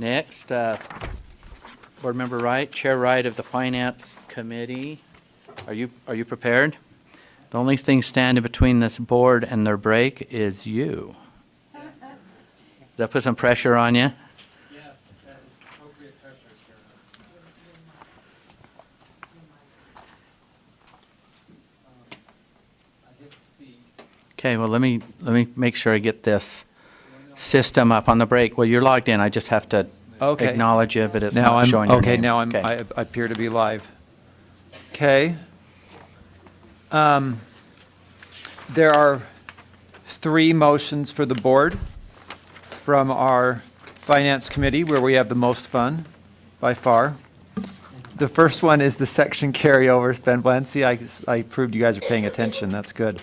Next, Board Member Wright, Chair Wright of the Finance Committee. Are you prepared? The only thing standing between this board and their break is you. Does that put some pressure on you? Yes, that is appropriate pressure, Chairman. I hit speak. Okay, well, let me make sure I get this system up on the break. Well, you're logged in. I just have to Okay. acknowledge you, but it's Now not I'm showing your okay. name. Now Okay. I appear to be live. Okay. There are 3 motions for the board from our finance committee where we have the most fun by far. The first one is the section carryover spend plan. See, I proved you guys are paying attention. That's good.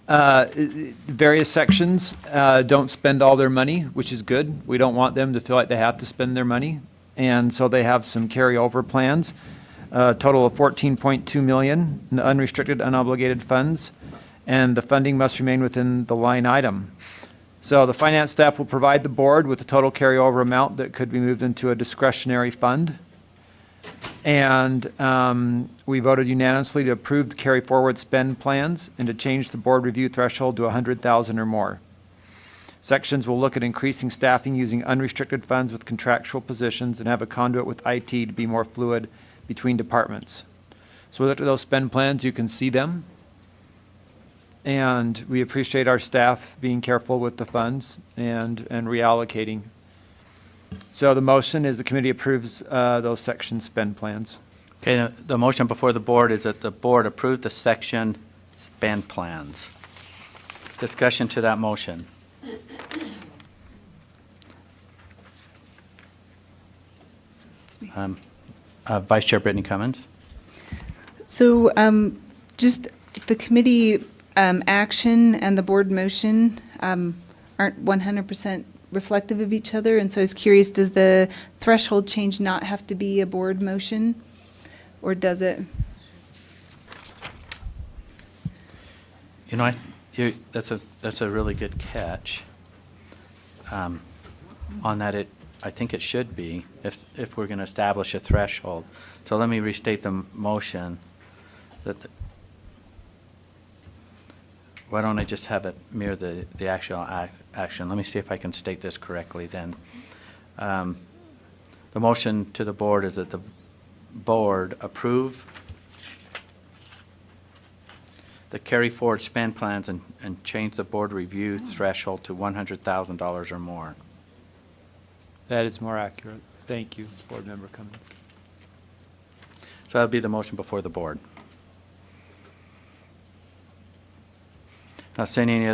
Various sections don't spend all their money, which is good. We don't want them to feel like they have to spend their money. And so they have some carryover plans, a total of $14.2 million in unrestricted, unobligated funds, and the funding must remain within the line item. So the finance staff will provide the board with the total carryover amount that could be moved into a discretionary fund. And we voted unanimously to approve the carry forward spend plans and to change the board review threshold to 100,000 or more. Sections will look at increasing staffing using unrestricted funds with contractual positions and have a conduit with IT to be more fluid between departments. So we looked at those spend plans. You can see them. And we appreciate our staff being careful with the funds and reallocating. So the motion is the committee approves those section spend plans. Okay, the motion before the board is that the board approve the section spend plans. Discussion to that motion. Vice Chair Brittany Cummins. So just the committee action and the board motion aren't 100% reflective of each other, and so I was curious, does the threshold change not have to be a board motion, or does it? You know, that's a really good catch. On that, I think it should be if we're going to establish a threshold. So let me restate the motion. Why don't I just have it mirror the actual action? Let me see if I can state this correctly then. The motion to the board is that the board approve the carry forward spend plans and change the board review threshold to $100,000 or more. That is more accurate. Thank you, Board Member Cummins. So that would be the motion before the board. Not seeing any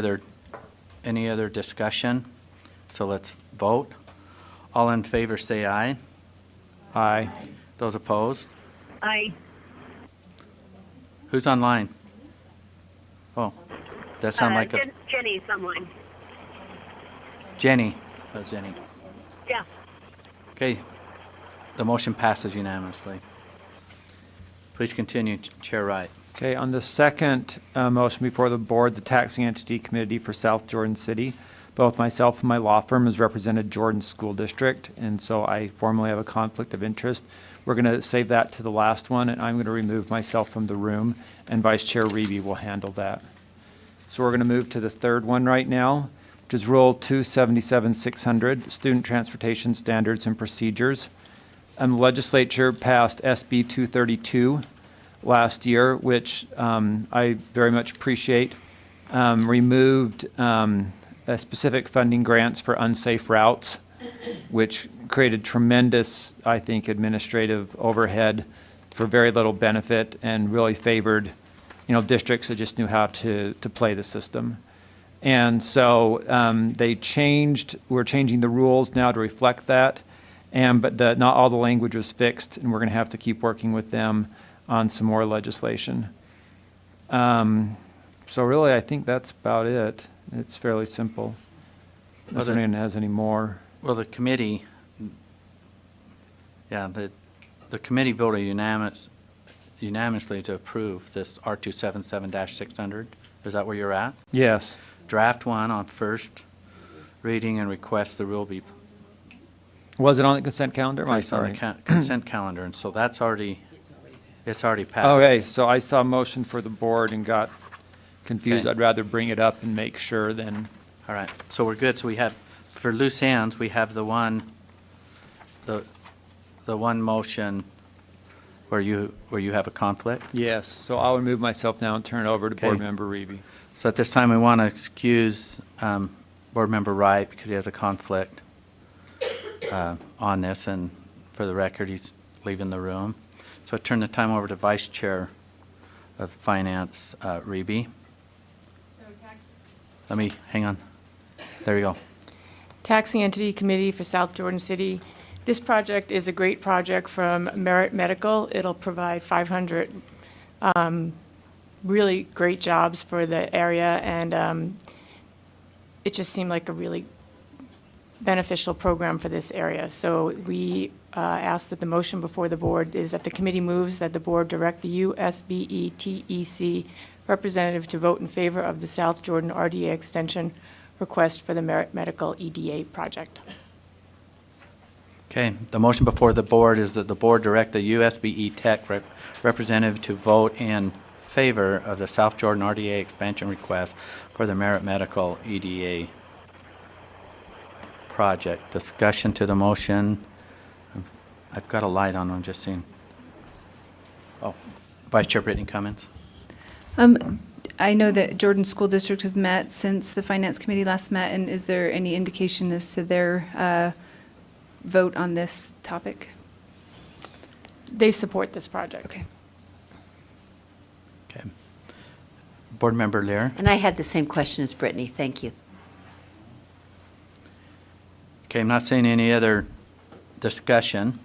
other discussion, so let's vote. All in favor say aye. Aye. Those opposed? Aye. Who's online? Oh, that sound like a Jenny's online. Jenny. That was Jenny. Yeah. Okay, the motion passes unanimously. Please continue, Chair Wright. Okay, on the second motion before the board, the Taxing Entity Committee for South Jordan City, both myself and my law firm has represented Jordan School District, and so I formally have a conflict of interest. We're going to save that to the last one, and I'm going to remove myself from the room, and Vice Chair Reeby will handle that. So we're going to move to the third one right now, which is Rule 277-600, Student Transportation Standards and Procedures. The legislature passed SB 232 last year, which I very much appreciate, removed specific funding grants for unsafe routes, which created tremendous, I think, administrative overhead for very little benefit and really favored, districts that just knew how to play the system. And so we're changing the rules now to reflect that, but not all the language was fixed, and we're going to have to keep working with them on some more legislation. So really, I think that's about it. It's fairly simple. Unless anyone has any more. Well, the committee, the committee voted unanimously to approve this R277-600. Is that where you're at? Yes. Draft one on first reading and request the rule be Was it on the consent calendar? Am I Placed on sorry? the consent calendar, and so that's already, it's already passed. Okay, so I saw a motion for the board and got confused. Okay. I'd rather bring it up and make sure than, All right, so we're good. So we have, for loose ends, we have the one motion where you have a conflict. yes. So I would move myself now and turn it over to Board Okay. Member Reeby. So at this time, we want to excuse Board Member Wright because he has a conflict on this, and for the record, he's leaving the room. So I turn the time over to Vice Chair of Finance, Reeby. Let me, hang on. There you go. Taxing Entity Committee for South Jordan City. This project is a great project from Merit Medical. It'll provide 500 really great jobs for the area, and it just seemed like a really beneficial program for this area. So we ask that the motion before the board is that the committee moves that the board direct the USBE TEC representative to vote in favor of the South Jordan RDA extension request for the Merit Medical EDA project. Okay, the motion before the board is that the board direct the USBE Tech representative to vote in favor of the South Jordan RDA expansion request for the Merit Medical EDA project. Discussion to the motion. I've got a light on, I'm just seeing. Oh, Vice Chair Brittany, comments? I know that Jordan School District has met since the Finance Committee last met, and is there any indication as to their vote on this topic? They support this project. Okay. Okay. Board Member Lear? And I had the same question as Brittany. Thank you. Okay, I'm not seeing any other discussion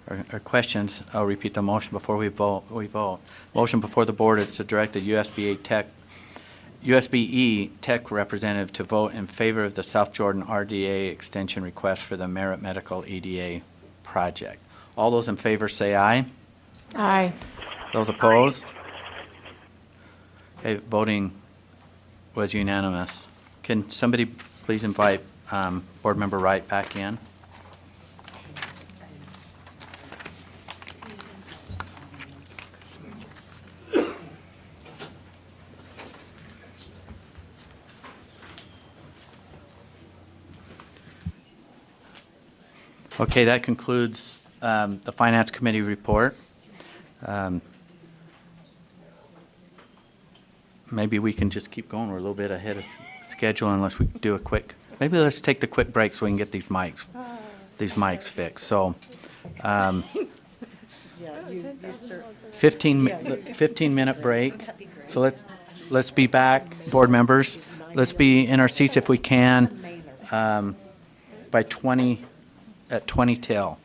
or questions. I'll repeat the motion before we vote. Motion before the board is to direct the USBE Tech representative to vote in favor of the South Jordan RDA extension request for the Merit Medical EDA project. All those in favor say aye. Aye. Those opposed? Okay, voting was unanimous. Can somebody please invite Board Member Wright back in? Okay, that concludes the Finance Committee report. Maybe we can just keep going. We're a little bit ahead of schedule unless we do a quick, maybe let's take the quick break so we can get these mics fixed. So 15-minute break. So let's be back, board members. Let's be in our seats if we can by 20 till.